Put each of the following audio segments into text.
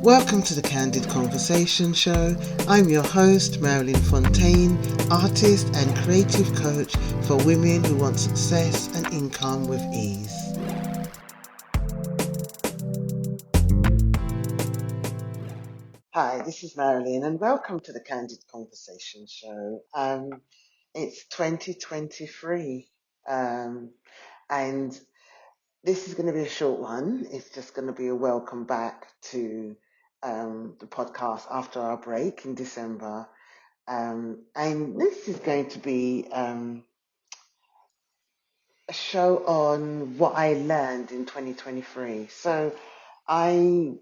Welcome to the Candid Conversation Show. I'm your host, Marilyn Fontaine, artist and creative coach for women who want success and income with ease. Hi, this is Marilyn and welcome to the Candid Conversation Show. It's 2023 and this is going to be a short one. It's just going to be a welcome back to the podcast after our break in December. And this is going to be a show on what I learned in 2023. So I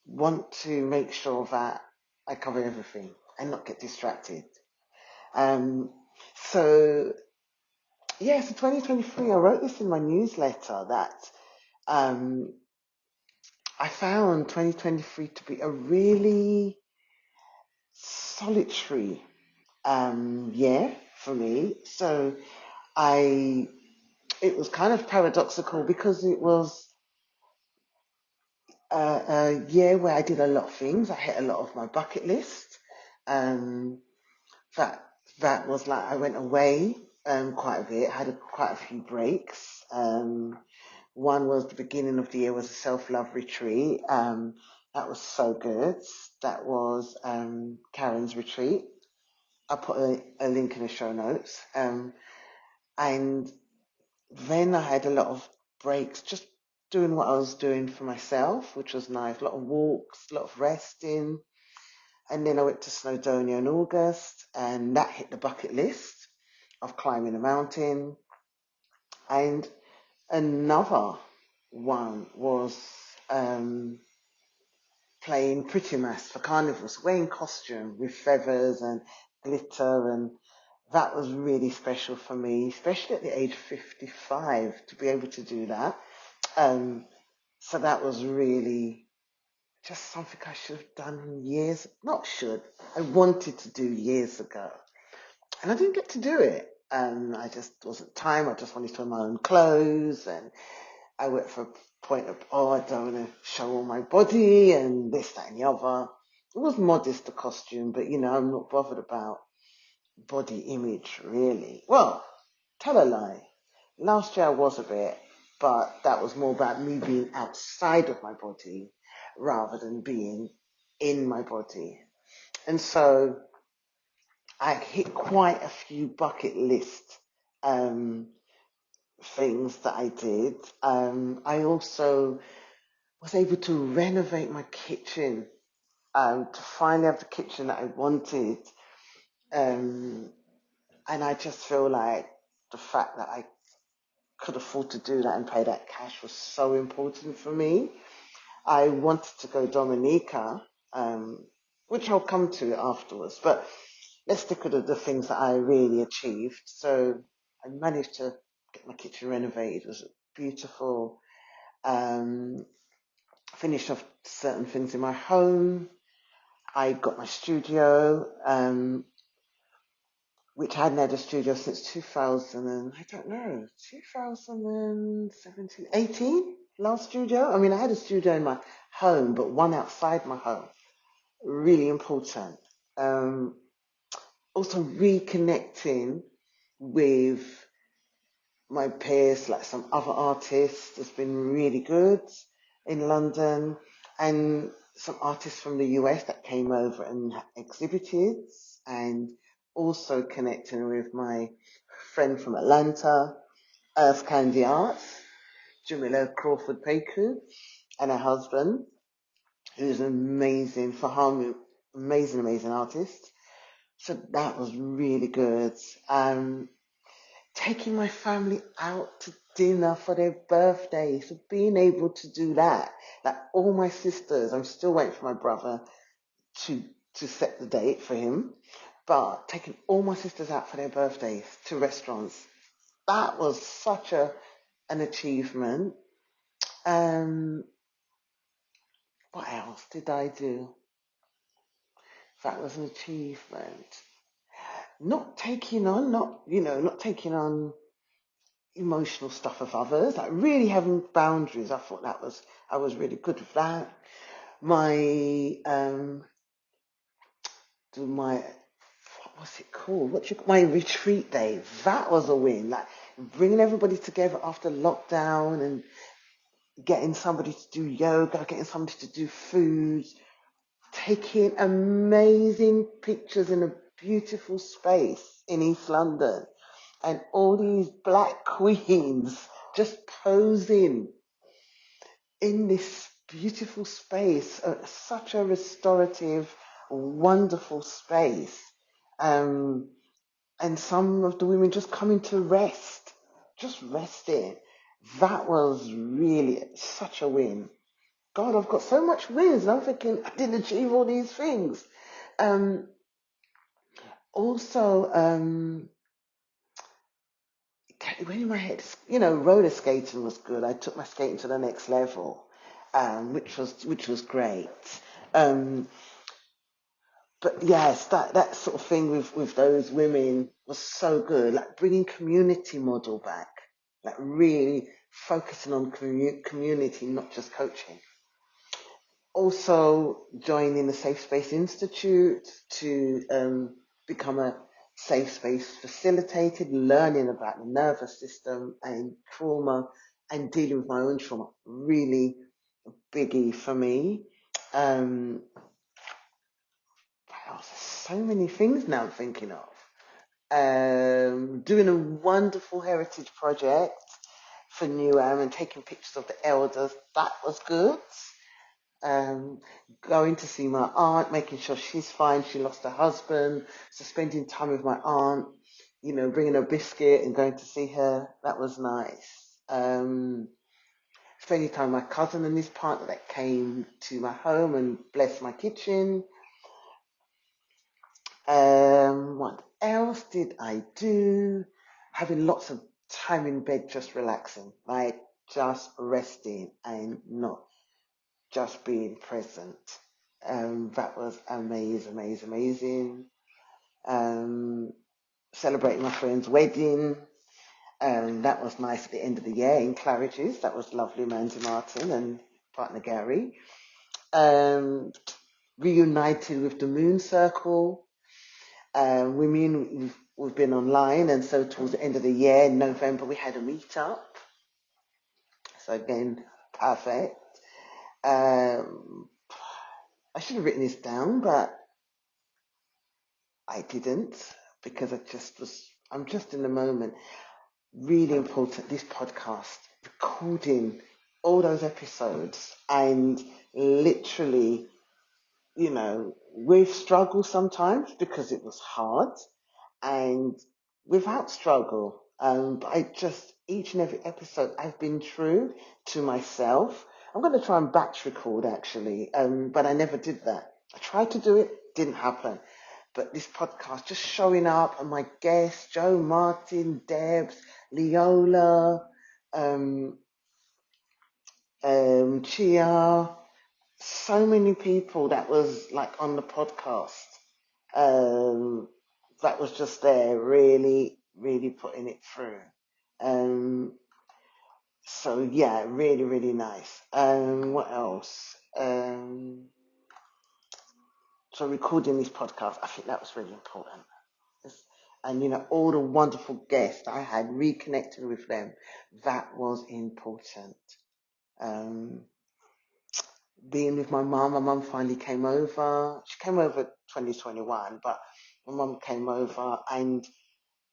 want to make sure that I cover everything and not get distracted. So 2023, I wrote this in my newsletter that I found 2023 to be a really solitary year for me. So it was kind of paradoxical because it was a year where I did a lot of things. I hit a lot of my bucket list. That was like I went away quite a bit, had quite a few breaks. One was the beginning of the year was a self-love retreat. That was so good. That was Karen's retreat. I'll put a link in the show notes. And then I had a lot of breaks, just doing what I was doing for myself, which was nice. A lot of walks, a lot of resting. And then I went to Snowdonia in August, and that hit the bucket list of climbing a mountain. And another one was playing Pretty Mass for carnivals, wearing costume with feathers and glitter, and that was really special for me, especially at the age of 55 to be able to do that. So that was really just something I should have done I wanted to do years ago. And I didn't get to do it. I just wasn't time. I just wanted to wear my own clothes, and I went for a point of, I don't want to show all my body and this, that, and the other. It was modest, the costume, but I'm not bothered about body image really. Well, tell a lie. Last year I was a bit, but that was more about me being outside of my body rather than being in my body. And so I hit quite a few bucket list things that I did. I also was able to renovate my kitchen to finally have the kitchen that I wanted. And I just feel like the fact that I could afford to do that and pay that cash was so important for me. I wanted to go Dominica, which I'll come to afterwards, but let's stick with the things that I really achieved. So I managed to get my kitchen renovated. It was beautiful. Finished off certain things in my home. I got my studio, which I hadn't had a studio since 2017, 18, last studio. I mean, I had a studio in my home, but one outside my home. Really important. Also reconnecting with my peers, like some other artists, has been really good in London, and some artists from the US that came over and exhibited, and also connecting with my friend from Atlanta, Earth Candy Arts, Jamila Crawford Peku, and her husband, who's an amazing, Fahamu, amazing artist. So that was really good. Taking my family out to dinner for their birthday, so being able to do that, like all my sisters, I'm still waiting for my brother to set the date for him, but taking all my sisters out for their birthdays to restaurants, that was such an achievement. What else did I do? That was an achievement. Not taking on emotional stuff of others, like really having boundaries. I thought I was really good with that. my my what was it called? My retreat day. That was a win. Like bringing everybody together after lockdown and getting somebody to do yoga, getting somebody to do food, taking amazing pictures in a beautiful space in East London, and all these black queens just posing in this beautiful space, such a restorative, wonderful space. Um, and some of the women just coming to rest, just resting. That was really such a win. God, I've got so much wins, and I'm thinking I didn't achieve all these things. Um, also, when in my head, roller skating was good. I took my skating to the next level, which was great. Um, but yes, that sort of thing with those women was so good. Like bringing community model back, like really focusing on community, not just coaching. Also joining the Safe Space Institute to become a safe space facilitated, learning about the nervous system and trauma and dealing with my own trauma. Really biggie for me. Um, what else? So many things now I'm thinking of. Doing a wonderful heritage project for Newham and taking pictures of the elders. That was good. um, Going to see my aunt, making sure she's fine. She lost her husband, so spending time with my aunt, bringing her biscuit and going to see her. That was nice. Spending time with my cousin and his partner that came to my home and blessed my kitchen. What else did I do? Having lots of time in bed just relaxing, like just resting and not just being present. That was amazing, amazing, amazing. Um, Celebrating my friend's wedding. That was nice at the end of the year in Claridge's. That was lovely, Mandy Martin and partner Gary. Um, Reunited with the Moon Circle. We've been online, and so towards the end of the year, in November, we had a meetup. So again, perfect. Um, I should have written this down, but I didn't because I'm just in the moment. Really important, this podcast, recording all those episodes and literally, with struggle sometimes because it was hard and without struggle. But each and every episode, I've been true to myself. I'm going to try and batch record actually, but I never did that. I tried to do it, didn't happen. But this podcast, just showing up and my guests, Joe Martin, Debs, Leola, um, Chia, so many people that was like on the podcast, um, that was just there, really, really putting it through. Um, so yeah, really, really nice. What else? So recording this podcast, I think that was really important. And all the wonderful guests I had, reconnecting with them, that was important. Um, Being with my mum finally came over. She came over 2021, but my mum came over and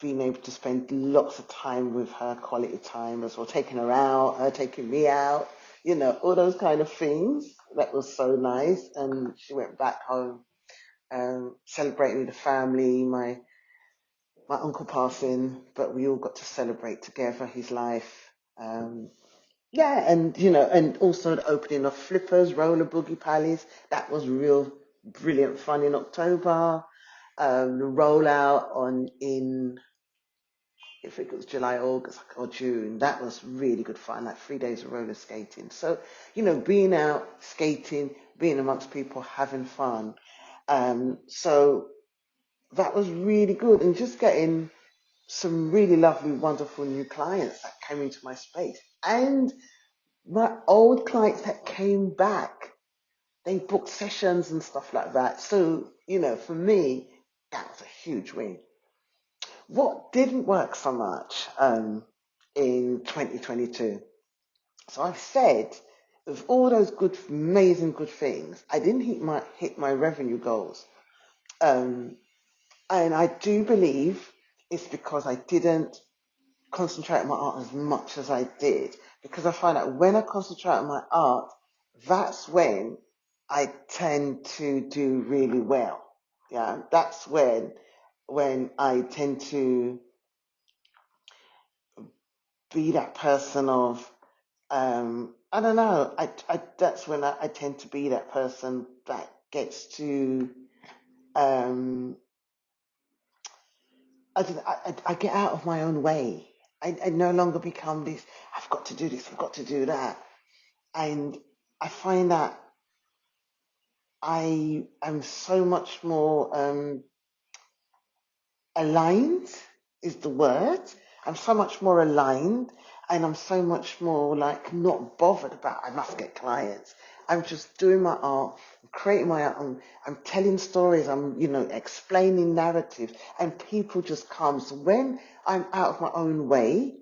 being able to spend lots of time with her, quality time as well, taking her out, her taking me out, all those kind of things. That was so nice. And she went back home, celebrating with the family, my uncle passing, but we all got to celebrate together his life. Yeah, and also the opening of Flippers, Roller Boogie Palace. That was real brilliant fun in October. The rollout if it was July, August, or June, that was really good fun, like 3 days of roller skating. So, being out, skating, being amongst people, having fun. So that was really good. And just getting some really lovely, wonderful new clients that came into my space. And my old clients that came back they booked sessions and stuff like that. So, for me, that was a huge win. What didn't work so much in 2022? So I've said, of all those good, amazing good things, I didn't hit my revenue goals. Um, and I do believe it's because I didn't concentrate on my art as much as I did. Because I find that when I concentrate on my art, that's when I tend to do really well. Yeah, that's when I tend to be that person of I don't know. That's when I tend to be that person that gets to um, I get out of my own way. I no longer become this. I've got to do this. I've got to do that, and I find that I am so much more aligned is the word. I'm so much more aligned and I'm so much more like not bothered about I must get clients. I'm just doing my art, I'm creating my art, I'm telling stories, I'm, explaining narratives and people just come. So when I'm out of my own way,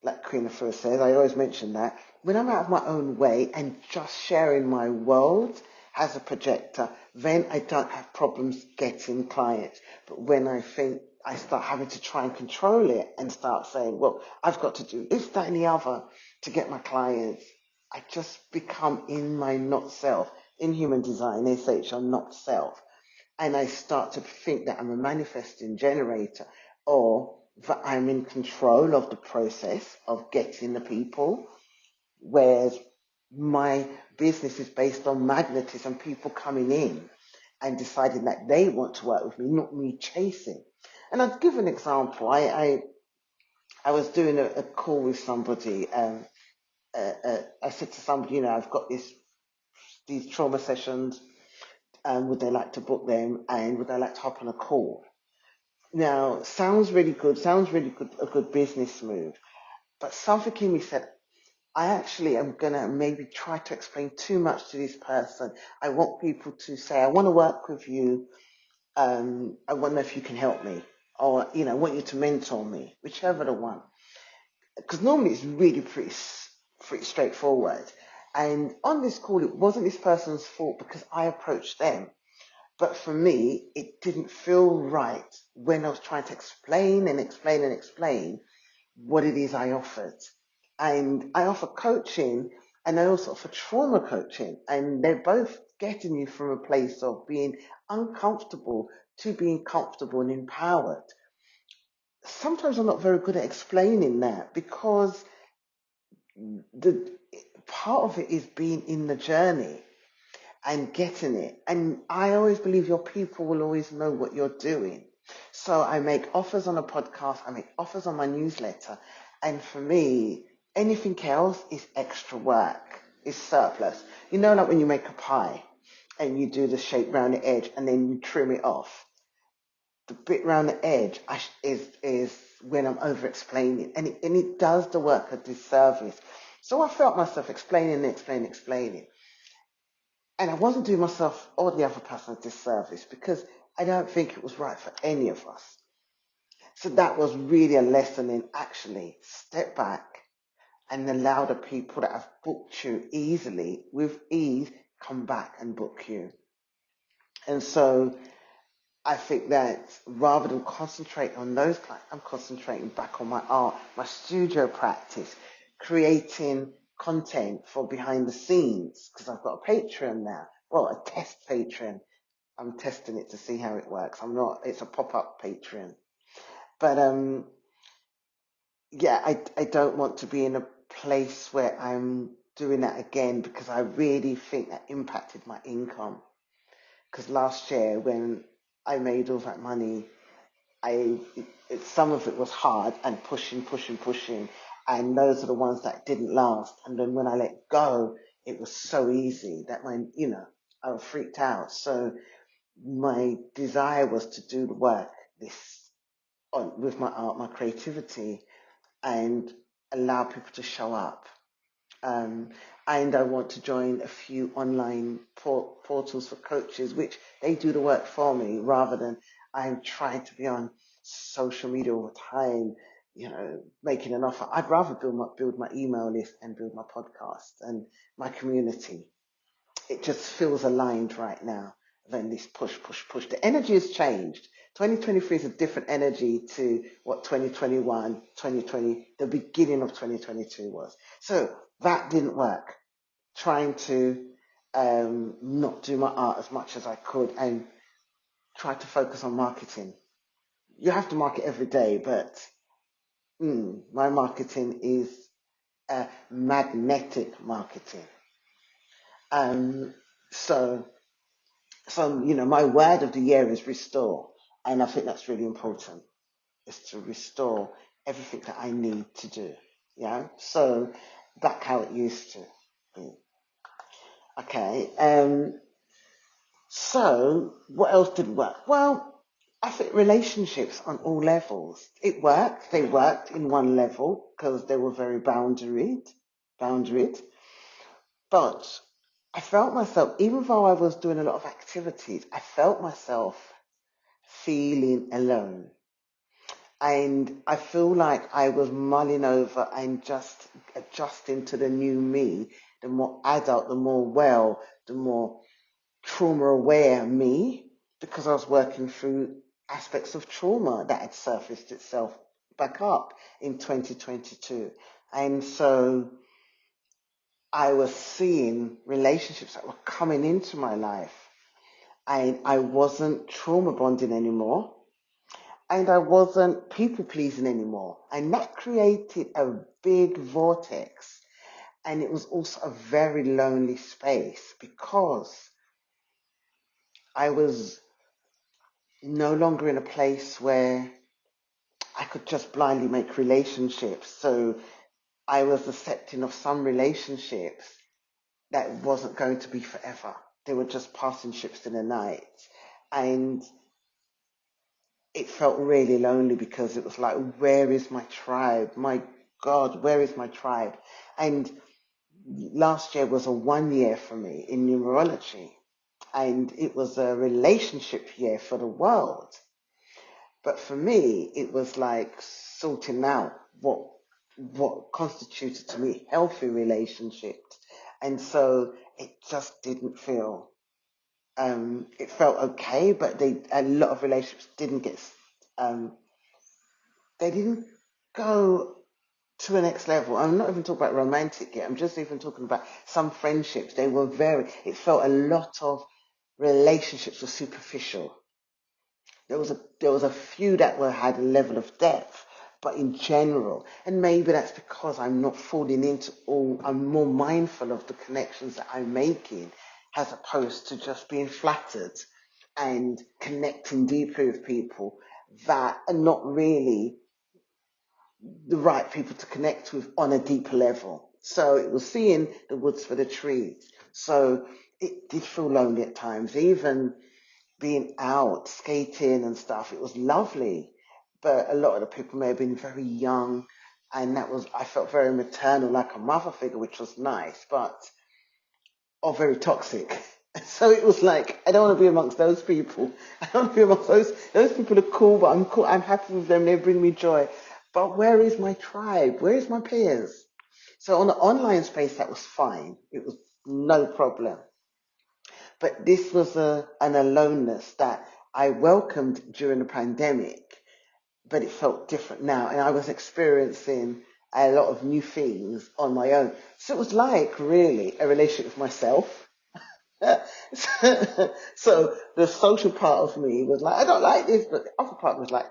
like Queen first says, I always mention that, when I'm out of my own way and just sharing my world as a projector, then I don't have problems getting clients. But when I think I start having to try and control it and start saying, well, I've got to do this, that, and the other to get my clients, I just become in my not self. In human design, they say it's your not self. And I start to think that I'm a manifesting generator or that I'm in control of the process of getting the people, whereas my business is based on magnetism, people coming in and deciding that they want to work with me, not me chasing. And I'll give an example. I was doing a call with somebody. I said to somebody, I've got these trauma sessions. Would they like to book them? And would they like to hop on a call? Now, sounds really good. Sounds really good. A good business move. But something in me said, I actually am gonna maybe try to explain too much to this person. I want people to say, I want to work with you. I wonder if you can help me, or I want you to mentor me, whichever the one. Because normally it's really pretty straightforward. And on this call, it wasn't this person's fault because I approached them. But for me, it didn't feel right when I was trying to explain and explain and explain what it is I offered. And I offer coaching and I also offer trauma coaching. And they're both getting you from a place of being uncomfortable to being comfortable and empowered. Sometimes I'm not very good at explaining that because the part of it is being in the journey and getting it. And I always believe your people will always know what you're doing. So I make offers on a podcast, I make offers on my newsletter. And for me, anything else is extra work, is surplus. Like when you make a pie and you do the shape round the edge and then you trim it off. The bit round the edge is when I'm over explaining. And it does the work a disservice. So I felt myself explaining. And I wasn't doing myself or the other person a disservice because I don't think it was right for any of us. So that was really a lesson in actually step back and allow the people that have booked you easily, with ease, come back and book you. And so I think that rather than concentrate on those clients, I'm concentrating back on my art, my studio practice, creating content for behind the scenes because I've got a Patreon now. Well, a test Patreon. I'm testing it to see how it works. It's a pop-up Patreon. But yeah, I don't want to be in a place where I'm doing that again because I really think that impacted my income. Because last year when I made all that money, some of it was hard and pushing, and those are the ones that didn't last. And then when I let go, it was so easy that I was freaked out. So my desire was to do the work with my art, my creativity, and allow people to show up. Um, and I want to join a few online portals for coaches, which they do the work for me rather than I'm trying to be on social media all the time, making an offer. I'd rather build my email list and build my podcast and my community. It just feels aligned right now than this push, push, push. The energy has changed. 2023 is a different energy to what 2021, 2020, the beginning of 2022 was. So that didn't work. Trying to not do my art as much as I could and try to focus on marketing. You have to market every day, but my marketing is magnetic marketing. Um, so my word of the year is restore. And I think that's really important, is to restore everything that I need to do. Yeah. So back how it used to be. Okay. So what else didn't work? Well, I think relationships on all levels. It worked. They worked in one level because they were very boundaried. But I felt myself, even though I was doing a lot of activities, I felt myself feeling alone. And I feel like I was mulling over and just adjusting to the new me, the more adult, the more the more trauma aware me, because I was working through aspects of trauma that had surfaced itself back up in 2022. And so I was seeing relationships that were coming into my life, and I wasn't trauma bonding anymore, and I wasn't people pleasing anymore. And that created a big vortex. And it was also a very lonely space because I was no longer in a place where I could just blindly make relationships. So I was accepting of some relationships that wasn't going to be forever. They were just passing ships in the night. And it felt really lonely because it was like, where is my tribe? My God, where is my tribe? And last year was a 1 year for me in numerology. And it was a relationship year for the world. But for me, it was like sorting out what constituted to me healthy relationships. And so it just didn't feel it felt okay, but a lot of relationships didn't get they didn't go to the next level. I'm not even talking about romantic yet. I'm just even talking about some friendships. It felt a lot of relationships were superficial. There was a few that had a level of depth, but in general, and maybe that's because I'm not falling into I'm more mindful of the connections that I'm making as opposed to just being flattered and connecting deeply with people that are not really the right people to connect with on a deeper level. So it was seeing the woods for the trees. So it did feel lonely at times, even being out skating and stuff. It was lovely, but a lot of the people may have been very young, and I felt very maternal, like a mother figure, which was nice, but or very toxic. So it was like, I don't want to be amongst those people. I don't want to be amongst those people are cool, but I'm cool. I'm happy with them. They bring me joy. But where is my tribe? Where is my peers? So on the online space, that was fine. It was no problem. But this was an aloneness that I welcomed during the pandemic, but it felt different now. And I was experiencing a lot of new things on my own. So it was like really a relationship with myself. So the social part of me was like, I don't like this, but the other part was like,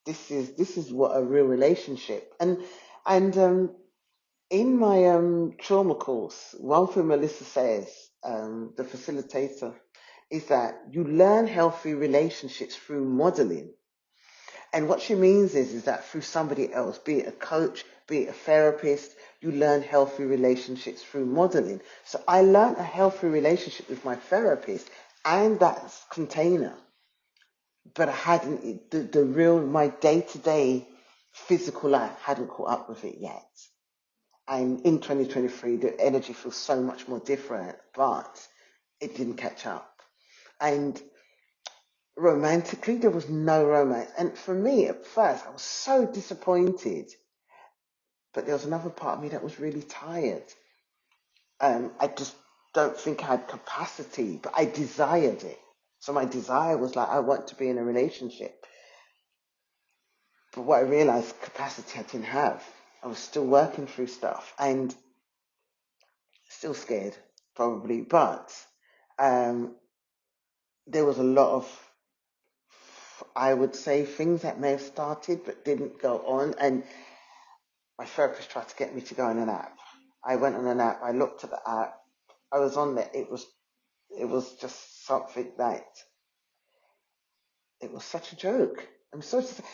this is what a real relationship. And in my trauma course, one thing Melissa says, the facilitator, is that you learn healthy relationships through modeling. And what she means is that through somebody else, be it a coach, be it a therapist, you learn healthy relationships through modeling. So I learned a healthy relationship with my therapist and that container, but I hadn't, the real, my day-to-day physical life hadn't caught up with it yet. And in 2023, the energy feels so much more different, but it didn't catch up. And romantically, there was no romance. And for me, at first, I was so disappointed. But there was another part of me that was really tired. I just don't think I had capacity, but I desired it. So my desire was like, I want to be in a relationship. But what I realized, capacity I didn't have. I was still working through stuff and still scared, probably. But um, there was a lot of, I would say, things that may have started but didn't go on. And my therapist tried to get me to go on an app. I went on an app. I looked at the app. I was on there. It was just something that it was such a joke. I'm sorry to say,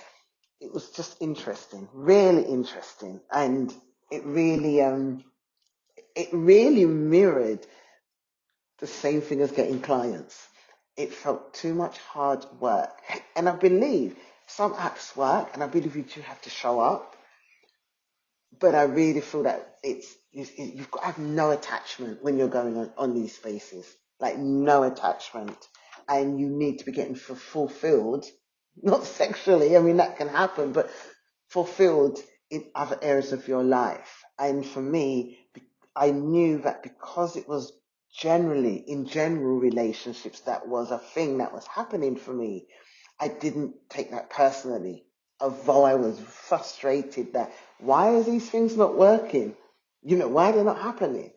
it was just interesting, really interesting, and it really mirrored the same thing as getting clients. It felt too much hard work, and I believe some apps work, and I believe you do have to show up. But I really feel that you've got to have no attachment when you're going on these spaces, like no attachment, and you need to be getting fulfilled, not sexually. I mean that can happen, but fulfilled in other areas of your life. And for me, I knew that because it was in general relationships, that was a thing that was happening for me. I didn't take that personally, although I was frustrated that why are these things not working? Why are they not happening?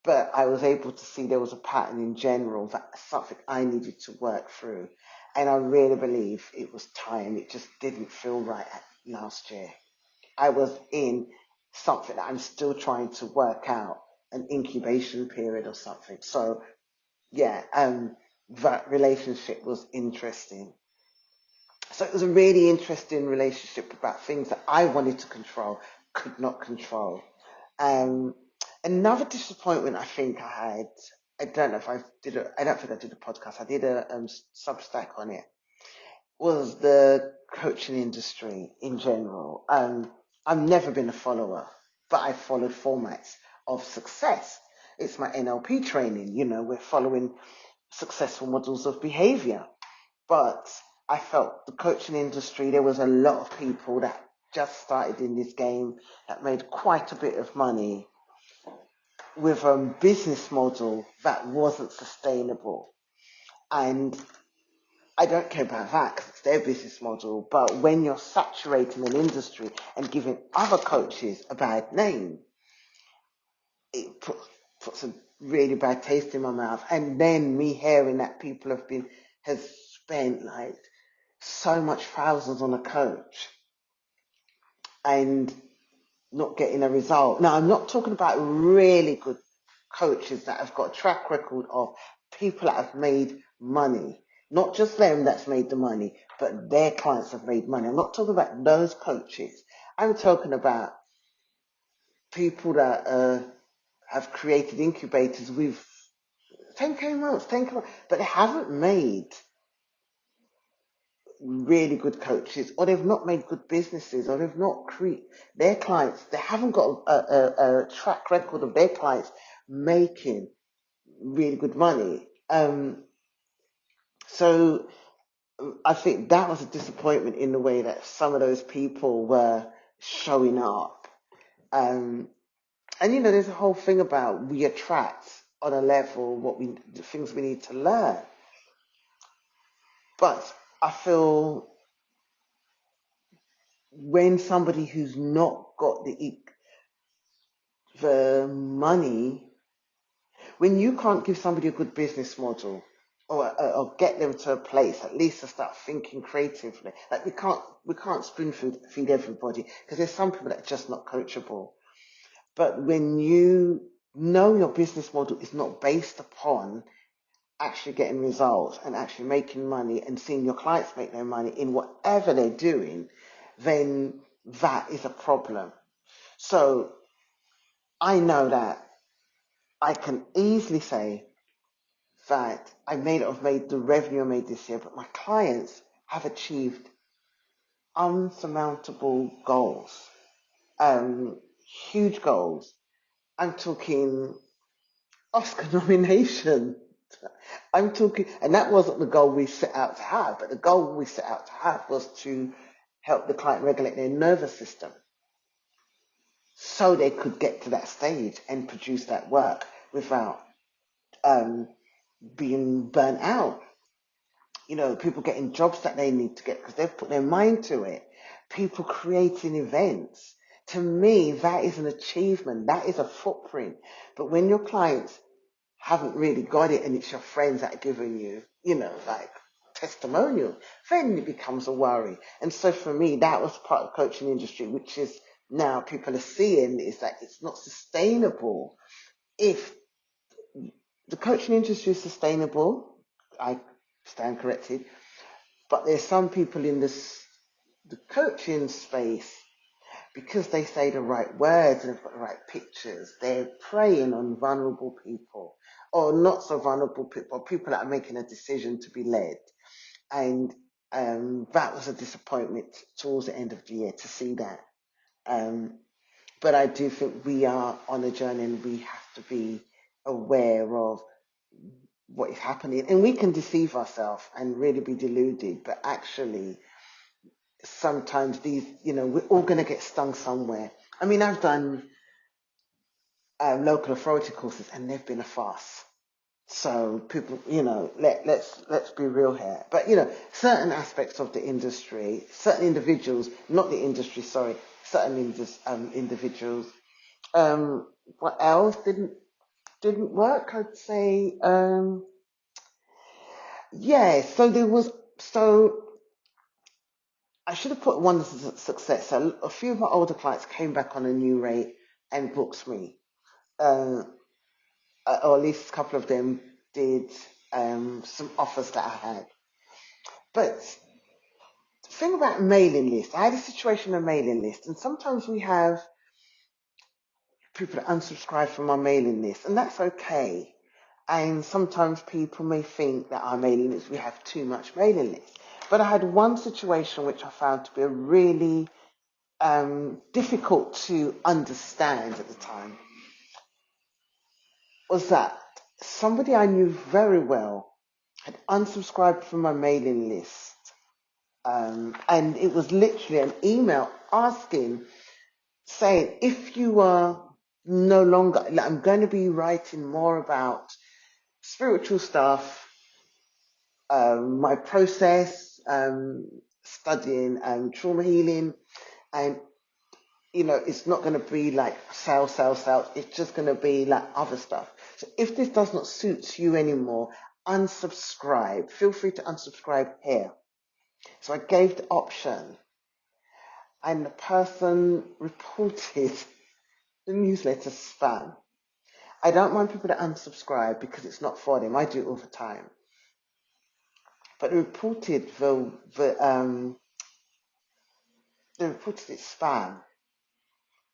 But I was able to see there was a pattern in general, that something I needed to work through. And I really believe it was time. It just didn't feel right last year. I was in something that I'm still trying to work out, an incubation period or something. So yeah, that relationship was interesting. So it was a really interesting relationship about things that I wanted to control, could not control. Um, Another disappointment I think I had, I don't know if I don't think I did a podcast. I did a Substack on it, was the coaching industry in general. I've never been a follower, but I followed formats of success. It's my NLP training. We're following successful models of behavior. But I felt the coaching industry, there was a lot of people that just started in this game that made quite a bit of money with a business model that wasn't sustainable. And I don't care about that because it's their business model. But when you're saturating an industry and giving other coaches a bad name, it puts a really bad taste in my mouth. And then me hearing that people has spent like so much thousands on a coach and not getting a result. Now, I'm not talking about really good coaches that have got a track record of people that have made money. Not just them that's made the money, but their clients have made money. I'm not talking about those coaches. I'm talking about people that have created incubators with 10K months, 10K months, but they haven't made really good coaches, or they've not made good businesses, or they've not their clients, they haven't got a track record of their clients making really good money. So I think that was a disappointment in the way that some of those people were showing up. And there's a whole thing about we attract on a level the things we need to learn. But I feel when somebody who's not got the money, when you can't give somebody a good business model or get them to a place at least to start thinking creatively, like we can't spoon feed everybody because there's some people that are just not coachable. But when you know your business model is not based upon actually getting results and actually making money and seeing your clients make their money in whatever they're doing, then that is a problem. So I know that I can easily say that I've made the revenue I made this year, but my clients have achieved unsurmountable goals, huge goals. I'm talking Oscar nomination. I'm talking, and that wasn't the goal we set out to have, but the goal we set out to have was to help the client regulate their nervous system so they could get to that stage and produce that work without um, being burnt out. People getting jobs that they need to get because they've put their mind to it. People creating events. To me, that is an achievement. That is a footprint. But when your clients haven't really got it and it's your friends that are giving you, like testimonial, then it becomes a worry. And so for me, that was part of the coaching industry, which is now people are seeing is that it's not sustainable. If the coaching industry is sustainable, I stand corrected, but there's some people in the coaching space, because they say the right words and they've got the right pictures, they're preying on vulnerable people or not so vulnerable people, or people that are making a decision to be led. And that was a disappointment towards the end of the year to see that. Um, but I do think we are on a journey and we have to be aware of what is happening. And we can deceive ourselves and really be deluded, but actually sometimes we're all going to get stung somewhere. I mean, I've done local authority courses and they've been a farce. So people, let's be real here. But certain aspects of the industry, certain individuals, not the industry, sorry, certain individuals. What else didn't work? I'd say, yeah. So I should have put one as a success. So a few of my older clients came back on a new rate and booked me. Uh, or at least a couple of them did some offers that I had. But the thing about mailing lists, I had a situation on a mailing list, and sometimes we have people that unsubscribe from our mailing list, and that's okay. And sometimes people may think that our mailing list, we have too much mailing list. But I had one situation which I found to be really difficult to understand at the time, was that somebody I knew very well had unsubscribed from my mailing list. And it was literally an email saying, if you are no longer, I'm going to be writing more about spiritual stuff, my process, studying trauma healing, and it's not going to be like sales. It's just going to be like other stuff. So if this does not suit you anymore, unsubscribe. Feel free to unsubscribe here. So I gave the option, and the person reported the newsletter spam. I don't mind people that unsubscribe because it's not for them. I do it all the time. But they reported they reported it spam.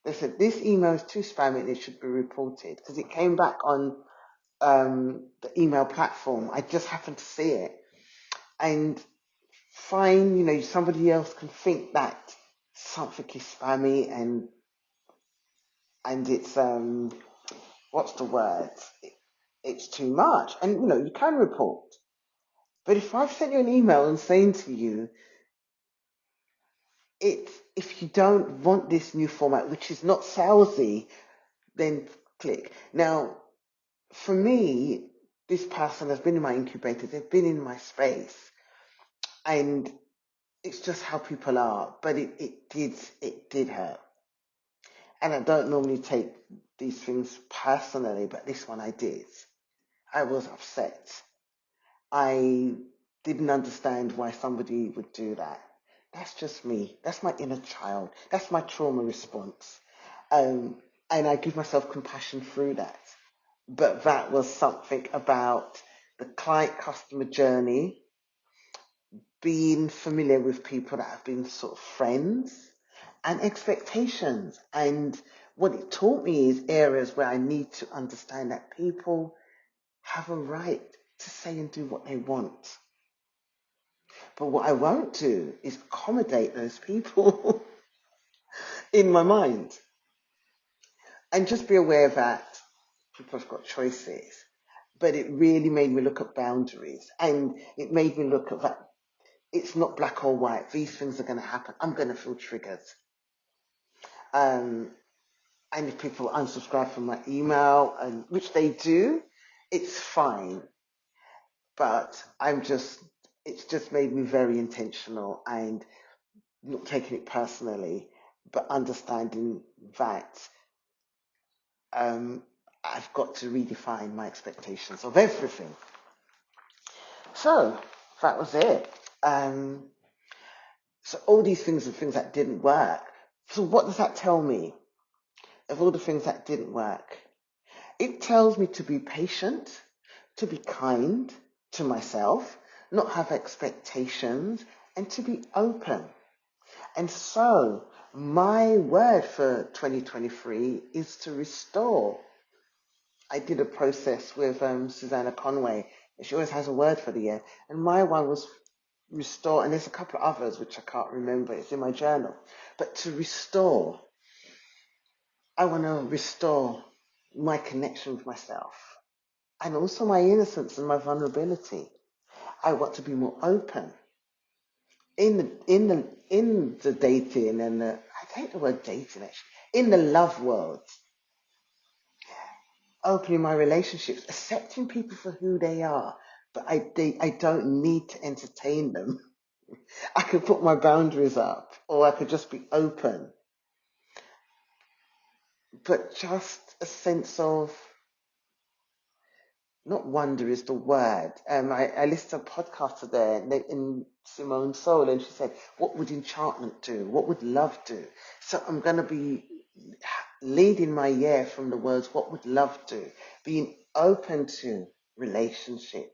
They said this email is too spammy and it should be reported because it came back on the email platform. I just happened to see it. And fine, somebody else can think that something is spammy and it's what's the word? It's too much. And you can report. But if I've sent you an email and saying to you, if you don't want this new format, which is not salesy, then click. Now, for me, this person has been in my incubator, they've been in my space, and it's just how people are. But it did hurt. And I don't normally take these things personally, but this one I did. I was upset. I didn't understand why somebody would do that. That's just me. That's my inner child. That's my trauma response. And I give myself compassion through that. But that was something about the client customer journey, being familiar with people that have been sort of friends, and expectations. And what it taught me is areas where I need to understand that people have a right to say and do what they want. But what I won't do is accommodate those people in my mind. And just be aware that people have got choices. But it really made me look at boundaries, and it made me look at that it's not black or white. These things are going to happen. I'm going to feel triggered. And if people unsubscribe from my email, and which they do, it's fine. But it's just made me very intentional and not taking it personally, but understanding that I've got to redefine my expectations of everything. So that was it. So all these things are things that didn't work. So what does that tell me? Of all the things that didn't work, it tells me to be patient, to be kind to myself, not have expectations, and to be open. And so my word for 2023 is to restore. I did a process with Susanna Conway. She always has a word for the year. And my one was restore, and there's a couple of others which I can't remember. It's in my journal. But to restore, I want to restore my connection with myself and also my innocence and my vulnerability. I want to be more open in the dating and I hate the word dating actually, in the love world. Opening my relationships, accepting people for who they are, but I don't need to entertain them. I could put my boundaries up, or I could just be open. But just a sense of, not wonder is the word. I listened to a podcast today in Simone Soul, and she said, what would enchantment do? What would love do? So I'm going to be leading my year from the words, what would love do? Being open to relationship,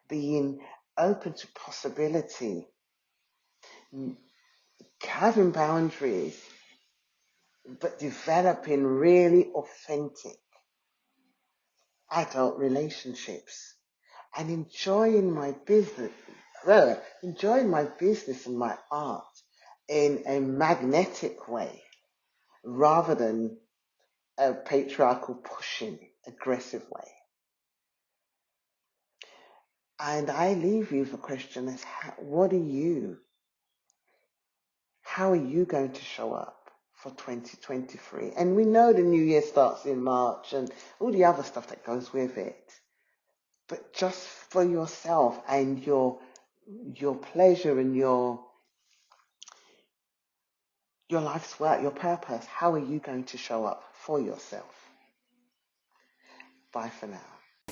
being open to possibility, having boundaries, but developing really authentic adult relationships and enjoying my business and my art in a magnetic way rather than a patriarchal pushing aggressive way. And I leave you with a question as how are you going to show up for 2023? And we know the new year starts in March and all the other stuff that goes with it. But just for yourself and your pleasure and your life's work, your purpose, how are you going to show up for yourself? Bye for now.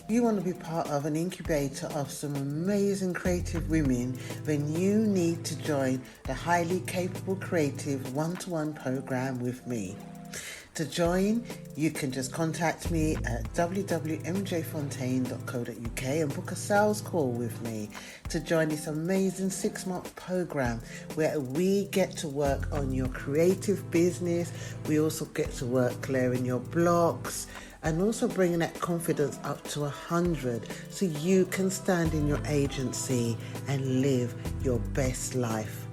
You want to be part of an incubator of some amazing creative women, then you need to join the Highly Capable Creative one-to-one program with me. To join, you can just contact me at www.mjfontaine.co.uk and book a sales call with me to join this amazing 6-month program where we get to work on your creative business. We also get to work clearing your blocks and also bringing that confidence up to 100 so you can stand in your agency and live your best life.